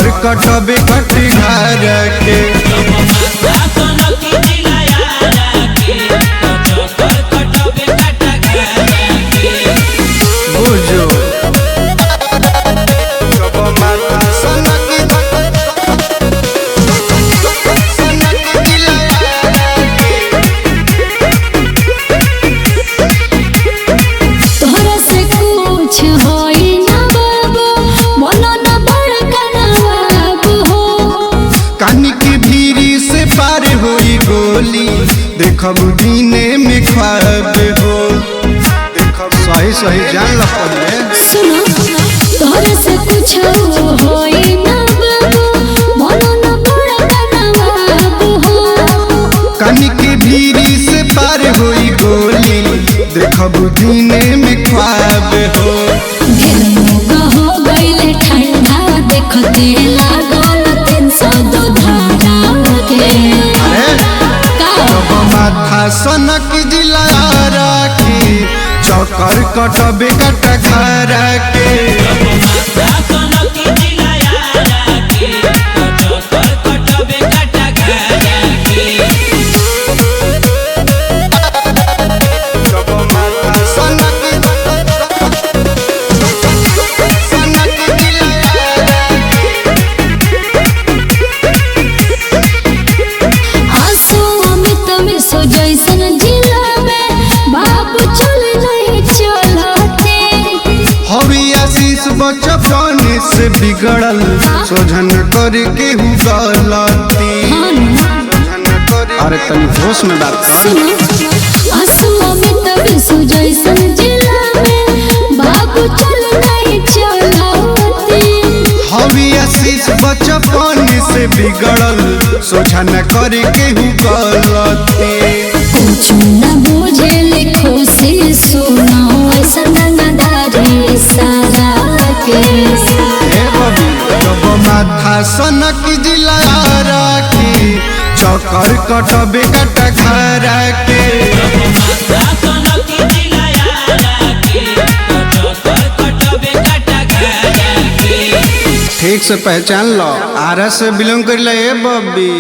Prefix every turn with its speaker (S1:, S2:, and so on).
S1: चकर कटबे कटी घर के बुझो देखब दीने में ख्वाब हो सही सही जान लो पहले
S2: सुनो तोहरे से कुछ होई ना बाबू मोनो ना बड़ा कनावाब हो
S1: कानी के भीरी से पार होई गोली देखब दीने में ख्वाब हो
S2: हो गईले ठंडा देखते लागल 302 धारा के
S1: माथा सनक जिलारा की चकर कटबे कट घर के बचपन से बिगड़ल सोझन करके गलती अरे तनी होश में बात कर बचपन से बिगड़ल सोझन करके गलती
S2: कुछ न बुझे लिखो से सुनो ऐसा नंगदारी सारा
S1: माथा सनक जिलारा की चकर कटबे कट घर के ठीक से पहचान लो आरा से बिलोंग कर ले बब्बी।